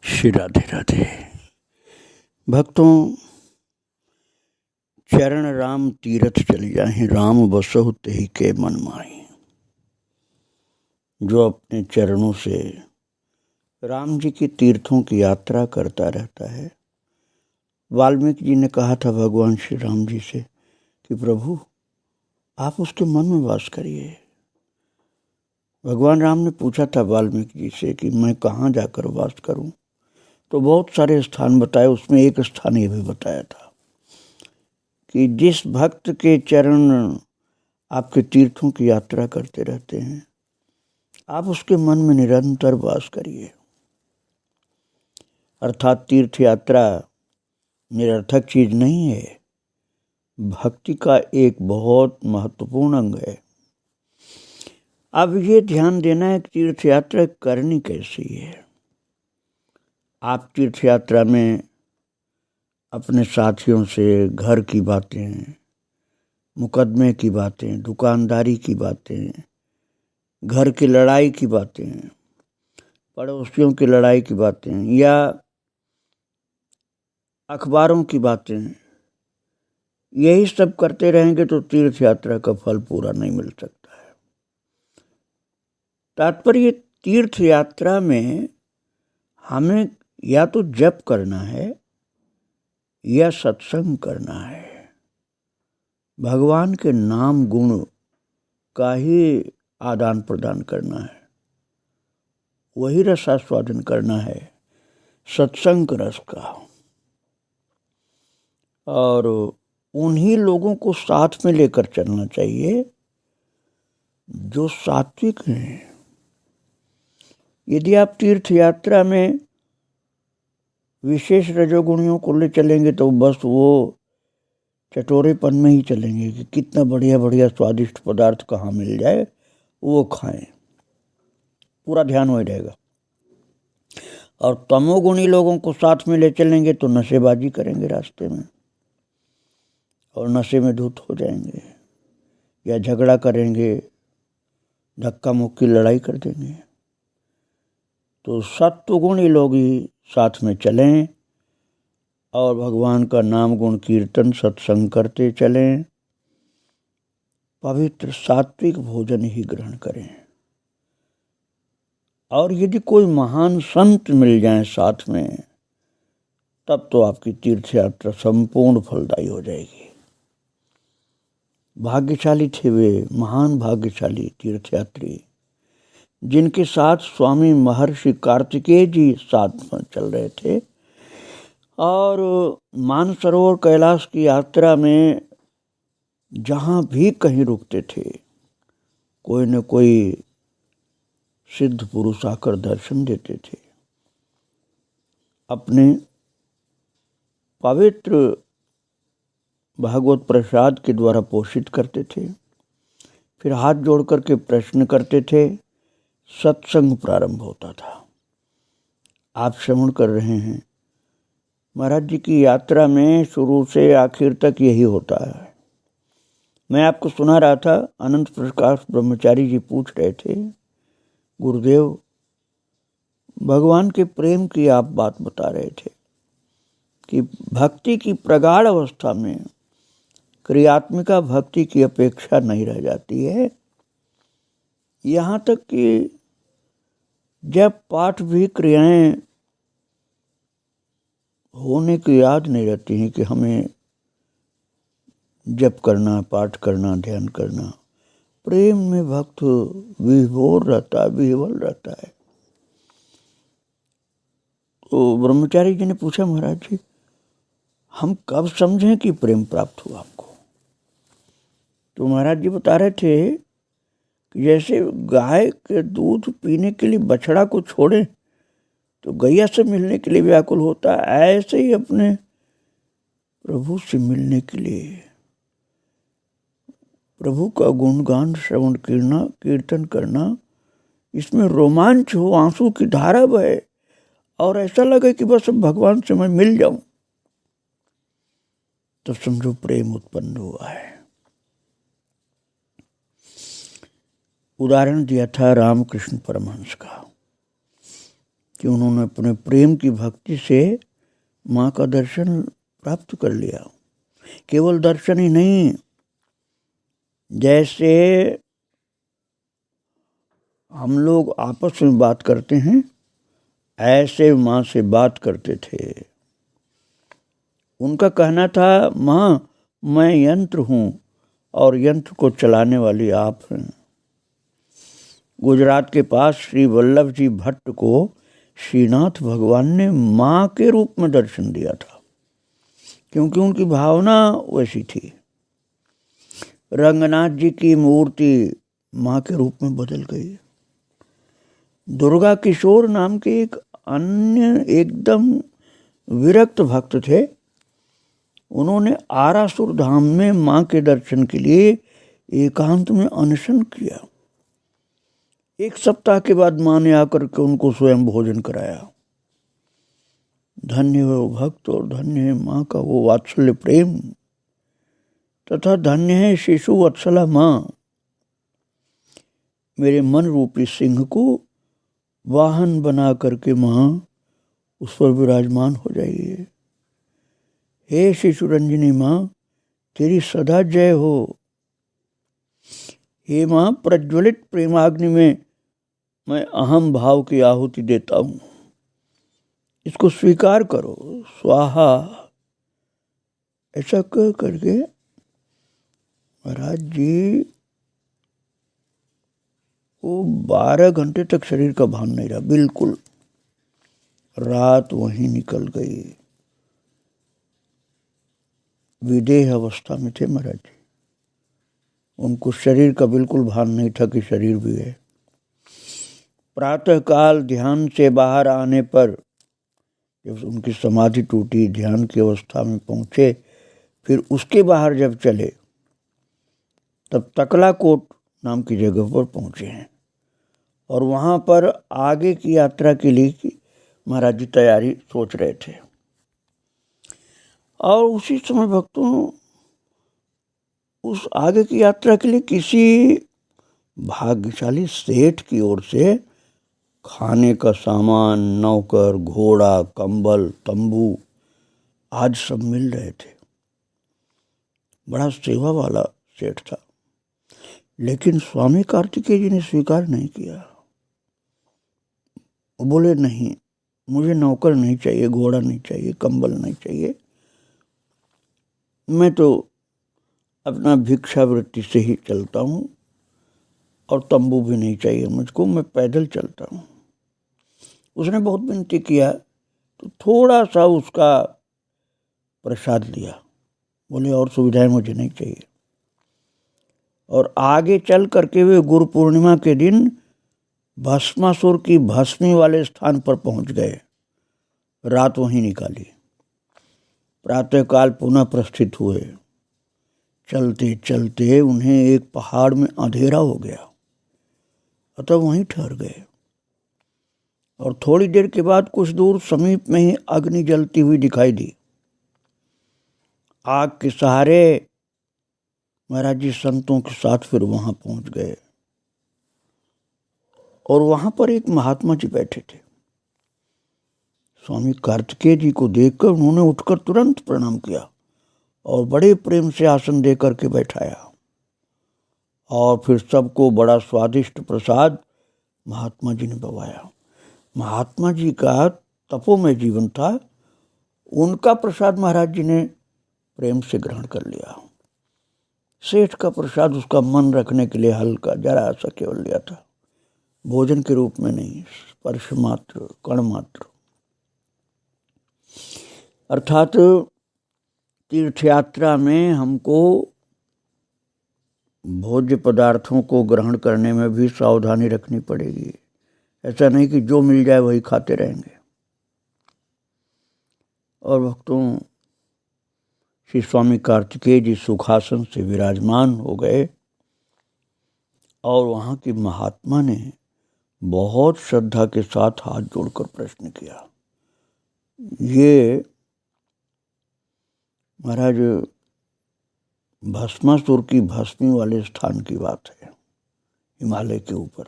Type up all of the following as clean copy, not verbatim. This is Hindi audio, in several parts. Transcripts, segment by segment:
श्री राधे राधे। भक्तों, चरण राम तीरथ चल जाहि, राम बसहु तेहि के मन माहि। जो अपने चरणों से राम जी की तीर्थों की यात्रा करता रहता है। वाल्मीकि जी ने कहा था भगवान श्री राम जी से कि प्रभु आप उसके मन में वास करिए। भगवान राम ने पूछा था वाल्मीकि जी से कि मैं कहाँ जाकर वास करूं, तो बहुत सारे स्थान बताए। उसमें एक स्थान ये भी बताया था कि जिस भक्त के चरण आपके तीर्थों की यात्रा करते रहते हैं, आप उसके मन में निरंतर वास करिए। अर्थात तीर्थ यात्रा निरर्थक चीज नहीं है, भक्ति का एक बहुत महत्वपूर्ण अंग है। अब ये ध्यान देना है कि तीर्थ यात्रा करनी कैसी है। आप तीर्थ यात्रा में अपने साथियों से घर की बातें, मुकदमे की बातें, दुकानदारी की बातें, घर की लड़ाई की बातें, पड़ोसियों की लड़ाई की बातें या अखबारों की बातें, यही सब करते रहेंगे तो तीर्थ यात्रा का फल पूरा नहीं मिल सकता है। तात्पर्य तीर्थ यात्रा में हमें या तो जप करना है या सत्संग करना है। भगवान के नाम गुण का ही आदान प्रदान करना है, वही रसास्वादन करना है सत्संग रस का। और उन्हीं लोगों को साथ में लेकर चलना चाहिए जो सात्विक हैं। यदि आप तीर्थ यात्रा में विशेष रजोगुणियों को ले चलेंगे तो बस वो चटोरेपन में ही चलेंगे कि कितना बढ़िया बढ़िया स्वादिष्ट पदार्थ कहाँ मिल जाए वो खाएं, पूरा ध्यान वही रहेगा। और तमोगुणी लोगों को साथ में ले चलेंगे तो नशेबाजी करेंगे रास्ते में और नशे में धुत हो जाएंगे या झगड़ा करेंगे, धक्का मुक्की लड़ाई कर देंगे। तो सत्वगुणी लोग ही साथ में चलें और भगवान का नाम गुण कीर्तन सत्संग करते चलें, पवित्र सात्विक भोजन ही ग्रहण करें। और यदि कोई महान संत मिल जाए साथ में, तब तो आपकी तीर्थ यात्रा संपूर्ण फलदायी हो जाएगी। भाग्यशाली थे वे महान भाग्यशाली तीर्थयात्री जिनके साथ स्वामी महर्षि कार्तिकेय जी साथ में चल रहे थे। और मानसरोवर कैलाश की यात्रा में जहाँ भी कहीं रुकते थे, कोई न कोई सिद्ध पुरुष आकर दर्शन देते थे, अपने पवित्र भागवत प्रसाद के द्वारा पोषित करते थे। फिर हाथ जोड़ करके प्रश्न करते थे, सत्संग प्रारंभ होता था। आप श्रवण कर रहे हैं, महाराज जी की यात्रा में शुरू से आखिर तक यही होता है। मैं आपको सुना रहा था, अनंत प्रकाश ब्रह्मचारी जी पूछ रहे थे, गुरुदेव भगवान के प्रेम की आप बात बता रहे थे कि भक्ति की प्रगाढ़ अवस्था में क्रियात्मिका भक्ति की अपेक्षा नहीं रह जाती है। यहाँ तक कि जब पाठ भी क्रियाएं होने की याद नहीं रहती हैं कि हमें जप करना, पाठ करना, ध्यान करना। प्रेम में भक्त विभोर रहता है, विह्वल रहता है। तो ब्रह्मचारी जी ने पूछा, महाराज जी हम कब समझें कि प्रेम प्राप्त हुआ आपको? तो महाराज जी बता रहे थे कि जैसे गाय के दूध पीने के लिए बछड़ा को छोड़े तो गैया से मिलने के लिए व्याकुल होता है, ऐसे ही अपने प्रभु से मिलने के लिए, प्रभु का गुणगान श्रवण करना, कीर्तन करना, इसमें रोमांच हो, आंसू की धारा बहे और ऐसा लगे कि बस अब भगवान से मैं मिल जाऊं, तो समझो प्रेम उत्पन्न हुआ है। उदाहरण दिया था रामकृष्ण परमहंस का कि उन्होंने अपने प्रेम की भक्ति से माँ का दर्शन प्राप्त कर लिया। केवल दर्शन ही नहीं, जैसे हम लोग आपस में बात करते हैं ऐसे माँ से बात करते थे। उनका कहना था, माँ मैं यंत्र हूँ और यंत्र को चलाने वाली आप हैं। गुजरात के पास श्री वल्लभ जी भट्ट को श्रीनाथ भगवान ने माँ के रूप में दर्शन दिया था, क्योंकि उनकी भावना वैसी थी। रंगनाथ जी की मूर्ति माँ के रूप में बदल गई। दुर्गा किशोर नाम के एक अन्य एकदम विरक्त भक्त थे। उन्होंने आरासुर धाम में माँ के दर्शन के लिए एकांत में अनशन किया। 1 सप्ताह के बाद माँ ने आकर के उनको स्वयं भोजन कराया। धन्य है वो भक्त और धन्य है माँ का वो वात्सल्य प्रेम, तथा धन्य है शिशु वत्सला माँ। मेरे मन रूपी सिंह को वाहन बना करके माँ उस पर विराजमान हो जाइए। हे शिशु रंजनी माँ, तेरी सदा जय हो। हे माँ, प्रज्वलित प्रेमाग्नि में मैं अहम भाव की आहुति देता हूँ, इसको स्वीकार करो, स्वाहा। ऐसा कह करके महाराज जी वो 12 घंटे तक शरीर का भान नहीं रहा, बिल्कुल। रात वहीं निकल गई। विदेह अवस्था में थे महाराज जी। उनको शरीर का बिल्कुल भान नहीं था कि शरीर भी है। प्रातःकाल ध्यान से बाहर आने पर जब उनकी समाधि टूटी, ध्यान की अवस्था में पहुंचे, फिर उसके बाहर जब चले तब तकलाकोट नाम की जगह पर पहुंचे हैं और वहाँ पर आगे की यात्रा के लिए महाराज जी तैयारी सोच रहे थे। और उसी समय भक्तों उस आगे की यात्रा के लिए किसी भाग्यशाली सेठ की ओर से खाने का सामान, नौकर, घोड़ा, कंबल, तंबू आज सब मिल रहे थे। बड़ा सेवा वाला सेठ था, लेकिन स्वामी कार्तिकेय जी ने स्वीकार नहीं किया। वो बोले, नहीं, मुझे नौकर नहीं चाहिए, घोड़ा नहीं चाहिए, कंबल नहीं चाहिए, मैं तो अपना भिक्षावृत्ति से ही चलता हूँ और तंबू भी नहीं चाहिए मुझको, मैं पैदल चलता हूँ। उसने बहुत विनती किया तो थोड़ा सा उसका प्रसाद लिया। बोले और सुविधाएं मुझे नहीं चाहिए। और आगे चल करके वे गुरु पूर्णिमा के दिन भस्मासुर की भस्मी वाले स्थान पर पहुंच गए। रात वहीं निकाली। प्रातःकाल पुनः प्रस्थित हुए। चलते चलते उन्हें एक पहाड़ में अंधेरा हो गया, अतः वहीं ठहर गए। और थोड़ी देर के बाद कुछ दूर समीप में ही अग्नि जलती हुई दिखाई दी। आग के सहारे महाराज जी संतों के साथ फिर वहां पहुंच गए और वहां पर एक महात्मा जी बैठे थे। स्वामी कार्तिकेय जी को देखकर उन्होंने उठकर तुरंत प्रणाम किया और बड़े प्रेम से आसन दे करके बैठाया और फिर सबको बड़ा स्वादिष्ट प्रसाद महात्मा जी ने बवाया। महात्मा जी का तपोमय जीवन था, उनका प्रसाद महाराज जी ने प्रेम से ग्रहण कर लिया। सेठ का प्रसाद उसका मन रखने के लिए हल्का जरा सा केवल लिया था, भोजन के रूप में नहीं, स्पर्श मात्र, कण मात्र। अर्थात तीर्थ यात्रा में हमको भोज्य पदार्थों को ग्रहण करने में भी सावधानी रखनी पड़ेगी। ऐसा नहीं कि जो मिल जाए वही खाते रहेंगे। और भक्तों, श्री स्वामी कार्तिकेय जी सुखासन से विराजमान हो गए और वहाँ की महात्मा ने बहुत श्रद्धा के साथ हाथ जोड़कर प्रश्न किया। ये महाराज भस्मासुर की भस्मी वाले स्थान की बात है, हिमालय के ऊपर।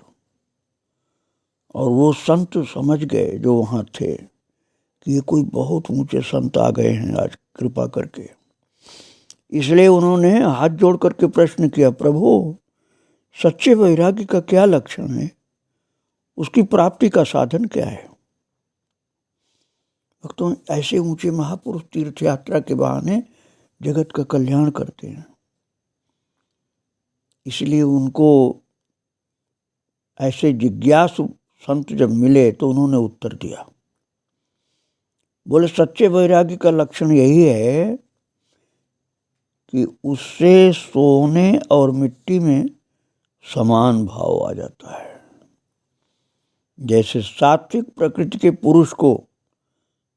और वो संत समझ गए जो वहाँ थे कि ये कोई बहुत ऊंचे संत आ गए हैं आज कृपा करके। इसलिए उन्होंने हाथ जोड़ करके प्रश्न किया, प्रभु सच्चे वैराग्य का क्या लक्षण है, उसकी प्राप्ति का साधन क्या है। भक्तों, ऐसे ऊंचे महापुरुष तीर्थ यात्रा के बहाने जगत का कल्याण करते हैं, इसलिए उनको ऐसे जिज्ञासु संत जब मिले तो उन्होंने उत्तर दिया। बोले सच्चे वैराग्य का लक्षण यही है कि उससे सोने और मिट्टी में समान भाव आ जाता है। जैसे सात्विक प्रकृति के पुरुष को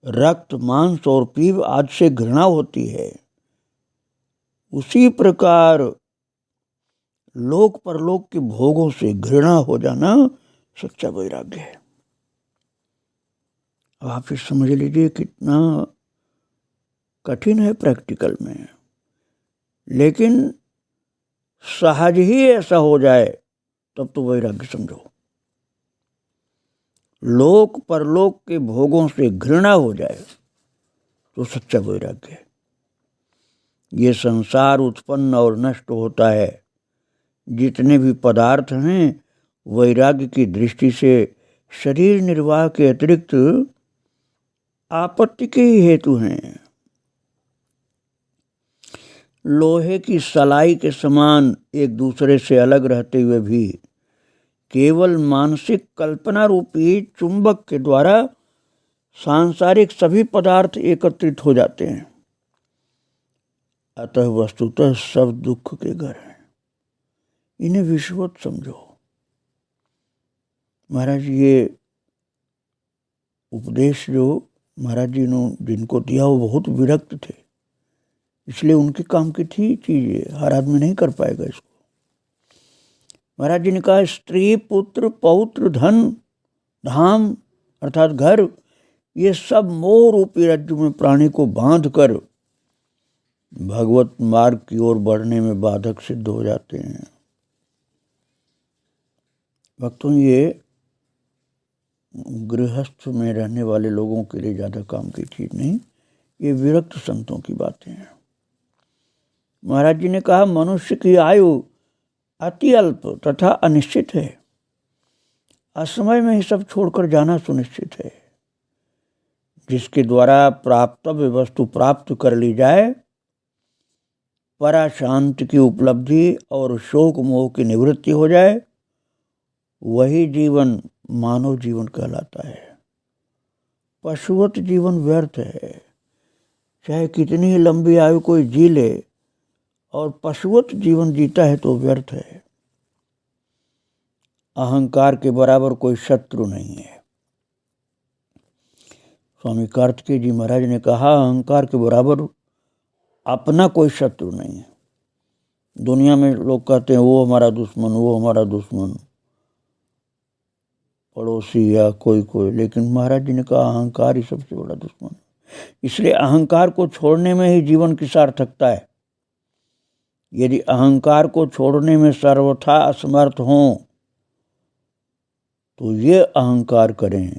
रक्त, मांस और पीव आदि से घृणा होती है, उसी प्रकार लोक परलोक के भोगों से घृणा हो जाना सच्चा वैराग्य है। अब आप इस समझ लीजिए कितना कठिन है प्रैक्टिकल में, लेकिन सहज ही ऐसा हो जाए तब तो वैराग्य समझो। लोक परलोक के भोगों से घृणा हो जाए तो सच्चा वैराग्य है। ये संसार उत्पन्न और नष्ट होता है, जितने भी पदार्थ हैं वैराग्य की दृष्टि से शरीर निर्वाह के अतिरिक्त आपत्ति के ही हेतु हैं। लोहे की सलाई के समान एक दूसरे से अलग रहते हुए भी केवल मानसिक कल्पना रूपी चुंबक के द्वारा सांसारिक सभी पदार्थ एकत्रित हो जाते हैं। अतः वस्तुतः सब दुख के घर हैं, इन्हें विश्वत समझो। महाराज ये उपदेश जो महाराज जी ने जिनको दिया वो बहुत विरक्त थे, इसलिए उनके काम की थी चीज़, हर आदमी नहीं कर पाएगा इसको। महाराज जी ने कहा स्त्री, पुत्र, पौत्र, धन, धाम अर्थात घर, ये सब मोह रूपी रज्जु में प्राणी को बांध कर भगवत मार्ग की ओर बढ़ने में बाधक सिद्ध हो जाते हैं। भक्तों, ये गृहस्थ में रहने वाले लोगों के लिए ज़्यादा काम की चीज़ नहीं, ये विरक्त संतों की बातें हैं। महाराज जी ने कहा मनुष्य की आयु अति अल्प तथा अनिश्चित है, असमय में ही सब छोड़कर जाना सुनिश्चित है। जिसके द्वारा प्राप्तव्य वस्तु प्राप्त कर ली जाए, पराशांति की उपलब्धि और शोक मोह की निवृत्ति हो जाए, वही जीवन मानव जीवन कहलाता है। पशुवत जीवन व्यर्थ है, चाहे कितनी ही लंबी आयु कोई जी ले, और पशुवत जीवन जीता है तो व्यर्थ है। अहंकार के बराबर कोई शत्रु नहीं है। स्वामी कार्तिकेय जी महाराज ने कहा अहंकार के बराबर अपना कोई शत्रु नहीं है। दुनिया में लोग कहते हैं वो हमारा दुश्मन, वो हमारा दुश्मन, पड़ोसी या कोई, लेकिन महाराज जी ने कहा अहंकार ही सबसे बड़ा दुश्मन। इसलिए अहंकार को छोड़ने में ही जीवन की सार्थकता है। यदि अहंकार को छोड़ने में सर्वथा असमर्थ हों तो ये अहंकार करें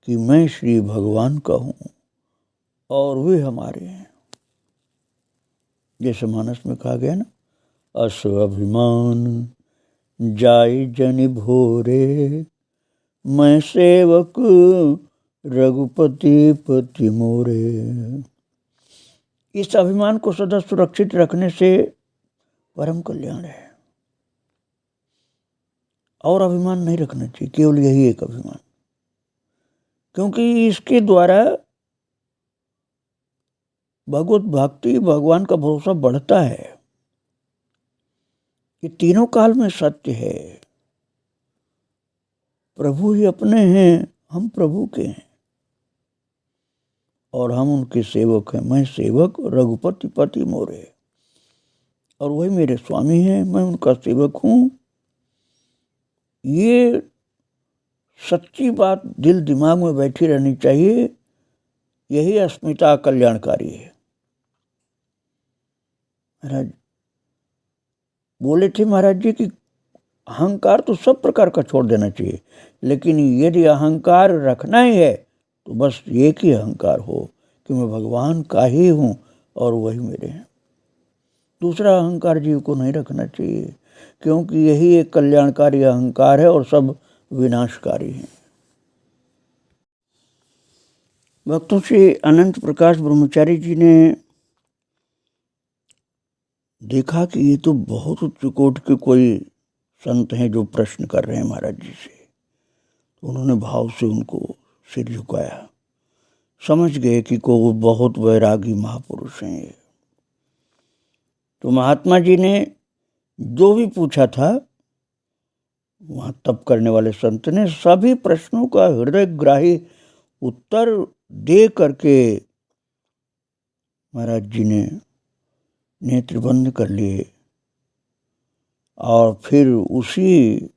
कि मैं श्री भगवान का हूँ और वे हमारे हैं। जैसे मानस में कहा गया ना, अस अभिमान जाय जनि भोरे, मैं सेवक रघुपति पति मोरे। इस अभिमान को सदा सुरक्षित रखने से परम कल्याण है। और अभिमान नहीं रखना चाहिए, केवल यही एक अभिमान, क्योंकि इसके द्वारा भगवत भक्ति, भगवान का भरोसा बढ़ता है। ये तीनों काल में सत्य है। प्रभु ही अपने हैं, हम प्रभु के हैं और हम उनके सेवक हैं। मैं सेवक रघुपति पति मोरे, और वही मेरे स्वामी हैं, मैं उनका सेवक हूँ। ये सच्ची बात दिल दिमाग में बैठी रहनी चाहिए। यही अस्मिता कल्याणकारी है। महाराज बोले थे महाराज जी कि अहंकार तो सब प्रकार का छोड़ देना चाहिए, लेकिन यदि अहंकार रखना ही है तो बस एक ही अहंकार हो कि मैं भगवान का ही हूँ और वही मेरे हैं। दूसरा अहंकार जीव को नहीं रखना चाहिए, क्योंकि यही एक कल्याणकारी अहंकार है और सब विनाशकारी है। भक्तों से अनंत प्रकाश ब्रह्मचारी जी ने देखा कि ये तो बहुत उच्च कोट के कोई संत हैं जो प्रश्न कर रहे हैं महाराज जी से। उन्होंने भाव से उनको सिर झुकाया, समझ गए कि वो बहुत वैरागी महापुरुष हैं। तो महात्मा जी ने जो भी पूछा था, वहाँ तप करने वाले संत ने सभी प्रश्नों का हृदयग्राही उत्तर दे करके महाराज जी ने नेत्र बंद कर लिए और फिर उसी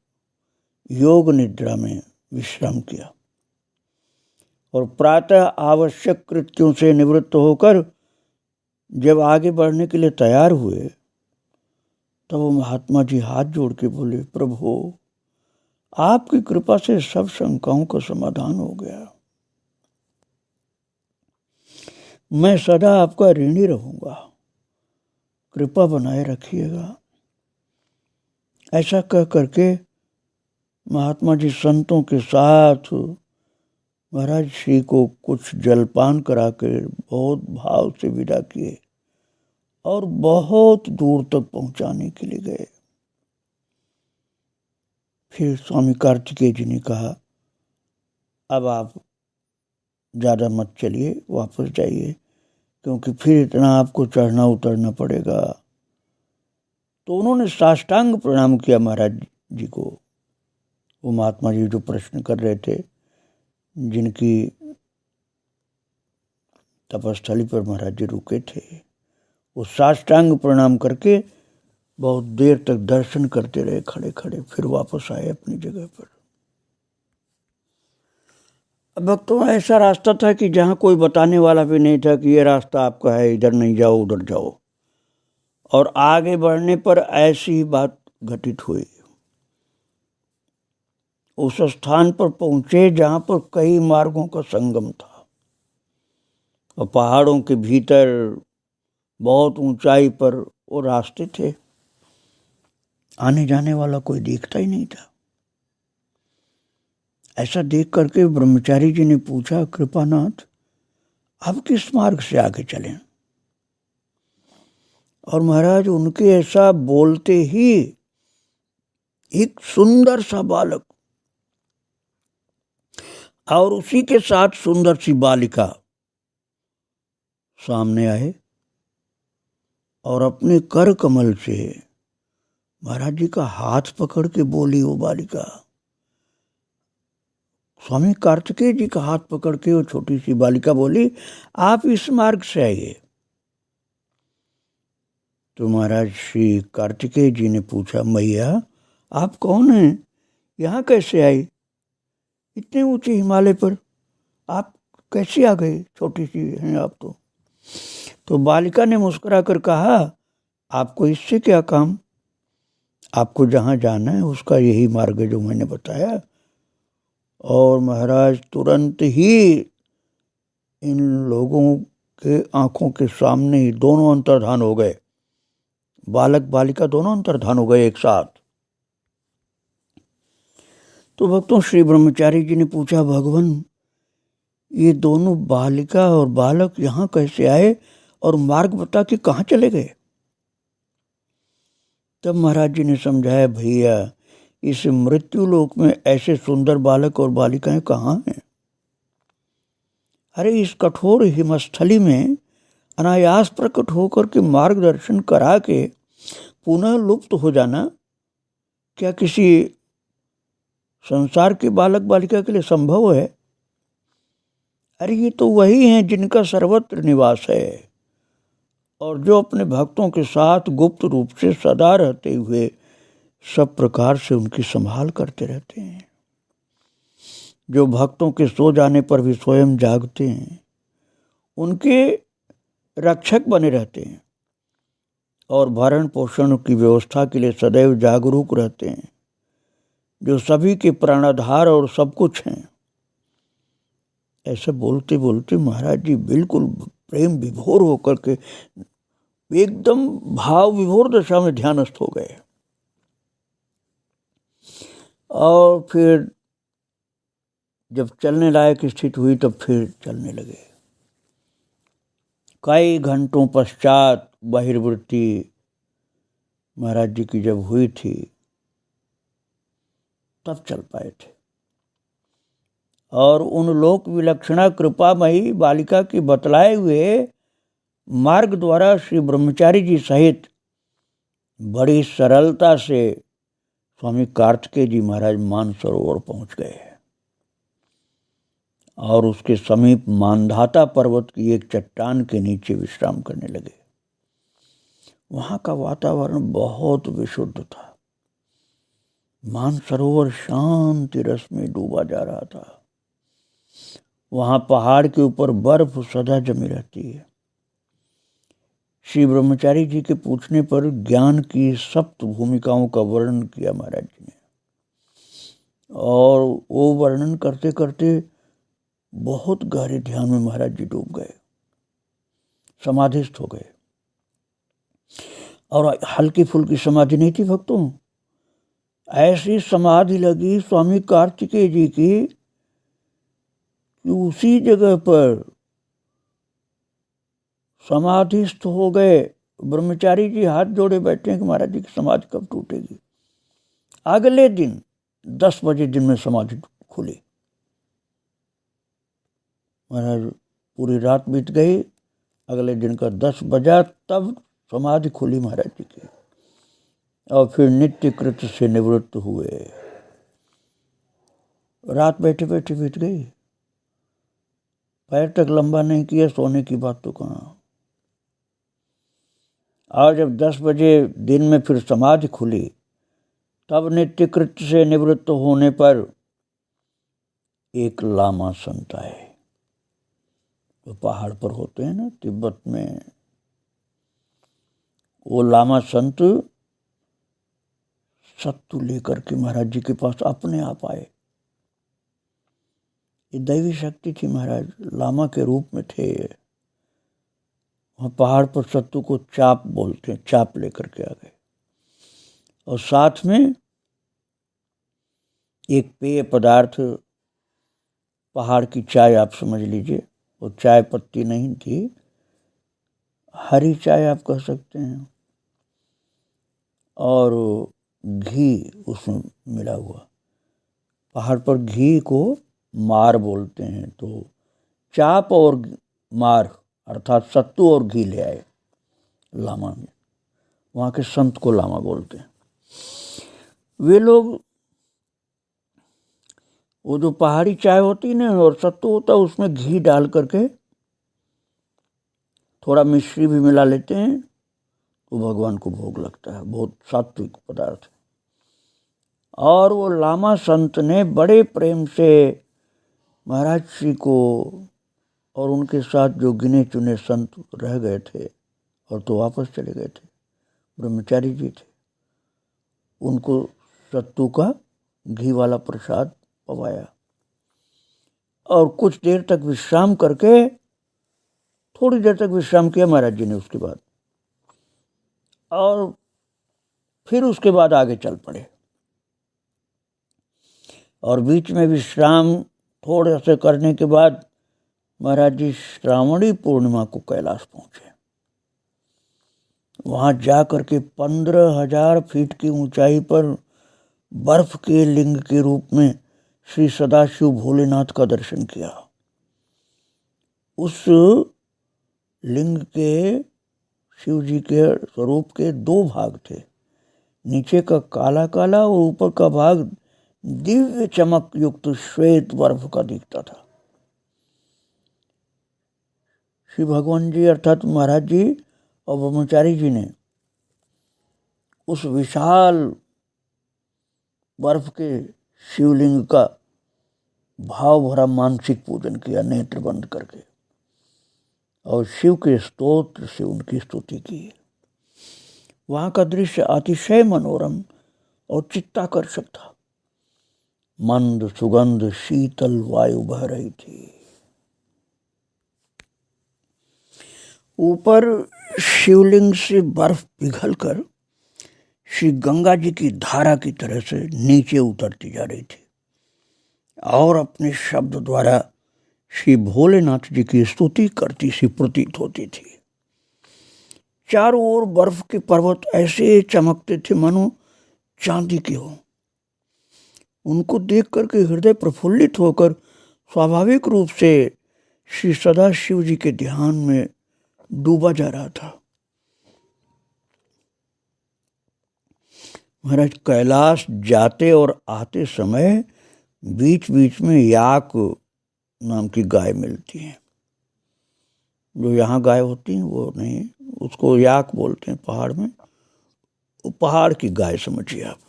योग निद्रा में विश्राम किया और प्रातः आवश्यक कृत्यों से निवृत्त होकर जब आगे बढ़ने के लिए तैयार हुए तब वो महात्मा जी हाथ जोड़ के बोले, प्रभु आपकी कृपा से सब शंकाओं का समाधान हो गया, मैं सदा आपका ऋणी रहूंगा, कृपा बनाए रखिएगा। ऐसा कह करके महात्मा जी संतों के साथ महाराज श्री को कुछ जलपान कराकर बहुत भाव से विदा किए और बहुत दूर तक पहुंचाने के लिए गए। फिर स्वामी कार्तिकेय जी ने कहा, अब आप ज़्यादा मत चलिए, वापस जाइए, क्योंकि फिर इतना आपको चढ़ना उतरना पड़ेगा। तो उन्होंने साष्टांग प्रणाम किया महाराज जी को। वो महात्मा जी जो प्रश्न कर रहे थे, जिनकी तपस्थली पर महाराज जी रुके थे, वो साष्टांग प्रणाम करके बहुत देर तक दर्शन करते रहे खड़े खड़े, फिर वापस आए अपनी जगह पर। अब भक्तों ऐसा रास्ता था कि जहाँ कोई बताने वाला भी नहीं था कि ये रास्ता आपका है, इधर नहीं जाओ उधर जाओ। और आगे बढ़ने पर ऐसी ही बात घटित हुई। उस स्थान पर पहुंचे जहाँ पर कई मार्गों का संगम था और पहाड़ों के भीतर बहुत ऊंचाई पर वो रास्ते थे, आने जाने वाला कोई देखता ही नहीं था। ऐसा देख करके ब्रह्मचारी जी ने पूछा, कृपानाथ अब किस मार्ग से आगे चलें? और महाराज उनके ऐसा बोलते ही एक सुंदर सा बालक और उसी के साथ सुंदर सी बालिका सामने आए और अपने कर कमल से महाराज जी का हाथ पकड़ के बोली वो बालिका। स्वामी कार्तिकेय जी का हाथ पकड़ के वो छोटी सी बालिका बोली, आप इस मार्ग से आइए। तो महाराज श्री कार्तिकेय जी ने पूछा, मैया आप कौन हैं, यहाँ कैसे आई? इतने ऊंचे हिमालय पर आप कैसे आ गए? छोटी सी हैं आप तो बालिका ने मुस्कुरा कर कहा, आपको इससे क्या काम, आपको जहाँ जाना है उसका यही मार्ग है जो मैंने बताया। और महाराज तुरंत ही इन लोगों के आंखों के सामने ही दोनों अंतर्धान हो गए, बालक बालिका दोनों अंतर्धान हो गए एक साथ। तो भक्तों श्री ब्रह्मचारी जी ने पूछा, भगवान ये दोनों बालिका और बालक यहाँ कैसे आए और मार्ग बता के कहाँ चले गए? तब महाराज जी ने समझाया, भैया इस मृत्यु लोक में ऐसे सुंदर बालक और बालिकाएं कहाँ हैं? अरे इस कठोर हिमस्थली में अनायास प्रकट होकर के मार्गदर्शन करा के पुनः लुप्त हो जाना क्या किसी संसार के बालक बालिका के लिए संभव है? अरे ये तो वही हैं जिनका सर्वत्र निवास है और जो अपने भक्तों के साथ गुप्त रूप से सदा रहते हुए सब प्रकार से उनकी संभाल करते रहते हैं, जो भक्तों के सो जाने पर भी स्वयं जागते हैं, उनके रक्षक बने रहते हैं और भरण पोषण की व्यवस्था के लिए सदैव जागरूक रहते हैं। जो सभी के प्राणाधार और सब कुछ हैं। ऐसे बोलते बोलते महाराज जी बिल्कुल प्रेम विभोर होकर के एकदम भाव विभोर दशा में ध्यानस्थ हो गए। और फिर जब चलने लायक स्थिति हुई तब फिर चलने लगे। कई घंटों पश्चात बहिर्वृत्ति महाराज जी की जब हुई थी तब चल पाए थे। और उन लोक विलक्षणा कृपामयी बालिका के बतलाए हुए मार्ग द्वारा श्री ब्रह्मचारी जी सहित बड़ी सरलता से स्वामी कार्तिकेय जी महाराज मानसरोवर पहुंच गए और उसके समीप मानधाता पर्वत की एक चट्टान के नीचे विश्राम करने लगे। वहां का वातावरण बहुत विशुद्ध था। मानसरोवर शांति रस में डूबा जा रहा था। वहां पहाड़ के ऊपर बर्फ सदा जमी रहती है। श्री ब्रह्मचारी जी के पूछने पर ज्ञान की सप्त भूमिकाओं का वर्णन किया महाराज जी ने, और वो वर्णन करते करते बहुत गहरे ध्यान में महाराज जी डूब गए, समाधिस्थ हो गए। और हल्की फुल्की समाधि नहीं थी भक्तों, ऐसी समाधि लगी स्वामी कार्तिकेय जी की कि उसी जगह पर समाधिस्थ हो गए। ब्रह्मचारी जी हाथ जोड़े बैठे हैं कि महाराज जी की समाधि कब टूटेगी। अगले दिन 10 बजे दिन में समाधि खुली। महाराज पूरी रात बीत गई, अगले दिन का 10 बजा तब समाधि खुली महाराज जी की, और फिर नित्य कृत्य से निवृत्त हुए। रात बैठे बैठे बीत गई, पैर तक लंबा नहीं किया, सोने की बात तो कहाँ। और जब 10 बजे दिन में फिर समाधि खुली तब नित्य कृत्य से निवृत्त होने पर एक लामा संत आए। तो पहाड़ पर होते हैं ना तिब्बत में, वो लामा संत सत्तू लेकर के महाराज जी के पास अपने आप आए। ये दैवी शक्ति थी, महाराज लामा के रूप में थे। वहाँ पहाड़ पर सत्तू को चाप बोलते हैं, चाप लेकर के आ गए। और साथ में एक पेय पदार्थ, पहाड़ की चाय आप समझ लीजिए, वो चाय पत्ती नहीं थी, हरी चाय आप कह सकते हैं, और घी उसमें मिला हुआ। पहाड़ पर घी को मार बोलते हैं, तो चाप और मार अर्थात सत्तू और घी ले आए लामा में। वहाँ के संत को लामा बोलते हैं। वे लोग वो जो पहाड़ी चाय होती ना और सत्तू होता है, उसमें घी डाल करके थोड़ा मिश्री भी मिला लेते हैं, तो भगवान को भोग लगता है। बहुत सात्विक पदार्थ है। और वो लामा संत ने बड़े प्रेम से महाराज श्री को और उनके साथ जो गिने चुने संत रह गए थे और तो वापस चले गए थे, ब्रह्मचारी जी थे, उनको सत्तू का घी वाला प्रसाद पवाया। और कुछ देर तक विश्राम करके, थोड़ी देर तक विश्राम किया महाराज जी ने उसके बाद, और फिर उसके बाद आगे चल पड़े। और बीच में विश्राम थोड़े से करने के बाद महाराज जी श्रावणी पूर्णिमा को कैलाश पहुंचे। वहां जाकर के 15,000 फीट की ऊंचाई पर बर्फ के लिंग के रूप में श्री सदाशिव भोलेनाथ का दर्शन किया। उस लिंग के, शिव जी के स्वरूप के 2 भाग थे, नीचे का काला काला और ऊपर का भाग दिव्य चमक युक्त श्वेत बर्फ का दिखता था। श्री भगवान जी अर्थात महाराज जी और ब्रह्मचारी जी ने उस विशाल बर्फ के शिवलिंग का भाव भरा मानसिक पूजन किया नेत्र बंद करके, और शिव के स्तोत्र से उनकी स्तुति की। वहाँ का दृश्य अतिशय मनोरम और चित्ताकर्षक था। मंद सुगंध शीतल वायु बह रही थी। ऊपर शिवलिंग से बर्फ पिघलकर श्री गंगा जी की धारा की तरह से नीचे उतरती जा रही थी और अपने शब्द द्वारा श्री भोलेनाथ जी की स्तुति करती सी प्रतीत होती थी। चारों ओर बर्फ के पर्वत ऐसे चमकते थे मानो चांदी के हो। उनको देख करके हृदय प्रफुल्लित होकर स्वाभाविक रूप से श्री सदाशिव जी के ध्यान में डूबा जा रहा था। महाराज, कैलाश जाते और आते समय बीच बीच में याक नाम की गाय मिलती है। जो यहाँ गाय होती हैं वो नहीं, उसको याक बोलते हैं पहाड़ में। वो पहाड़ की गाय समझिए आप,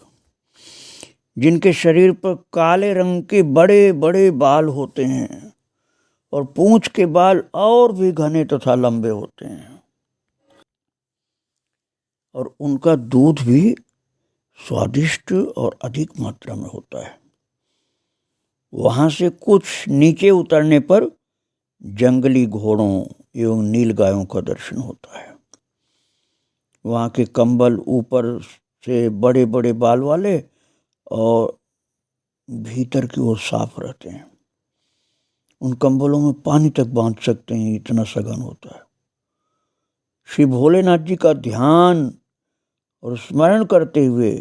जिनके शरीर पर काले रंग के बड़े बड़े बाल होते हैं और पूंछ के बाल और भी घने तथा लंबे होते हैं, और उनका दूध भी स्वादिष्ट और अधिक मात्रा में होता है। वहां से कुछ नीचे उतरने पर जंगली घोड़ों एवं नीलगायों का दर्शन होता है। वहाँ के कंबल ऊपर से बड़े बड़े बाल वाले और भीतर की ओर साफ रहते हैं। उन कंबलों में पानी तक बांध सकते हैं, इतना सघन होता है। श्री भोलेनाथ जी का ध्यान और स्मरण करते हुए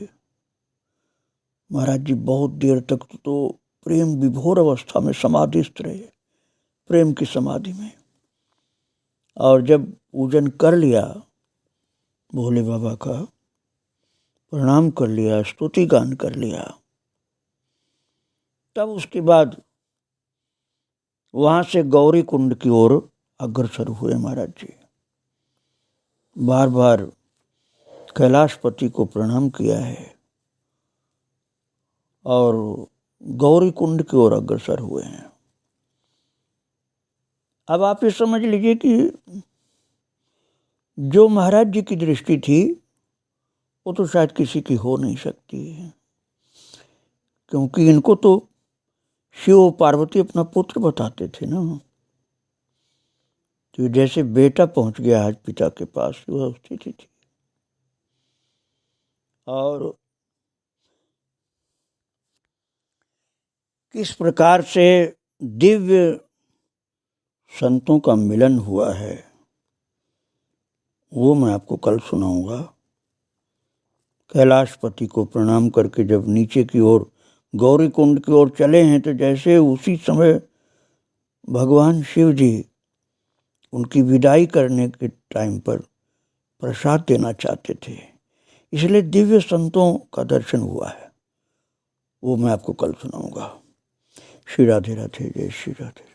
महाराज जी बहुत देर तक तो प्रेम विभोर अवस्था में समाधिस्थ रहे, प्रेम की समाधि में। और जब पूजन कर लिया, भोले बाबा का प्रणाम कर लिया, स्तुति गान कर लिया, तब उसके बाद वहां से गौरी कुंड की ओर अग्रसर हुए महाराज जी। बार बार कैलाशपति को प्रणाम किया है और गौरी कुंड की ओर अग्रसर हुए हैं। अब आप ये समझ लीजिए कि जो महाराज जी की दृष्टि थी वो तो शायद किसी की हो नहीं सकती, क्योंकि इनको तो शिव पार्वती अपना पुत्र बताते थे ना। तो जैसे बेटा पहुंच गया आज पिता के पास, वह स्थिति थी। और किस प्रकार से दिव्य संतों का मिलन हुआ है वो मैं आपको कल सुनाऊंगा। कैलाशपति को प्रणाम करके जब नीचे की ओर गौरी कुंड की ओर चले हैं, तो जैसे उसी समय भगवान शिव जी उनकी विदाई करने के टाइम पर प्रसाद देना चाहते थे, इसलिए दिव्य संतों का दर्शन हुआ है। वो मैं आपको कल सुनाऊंगा। श्री राधे राधे, जय श्री राधे।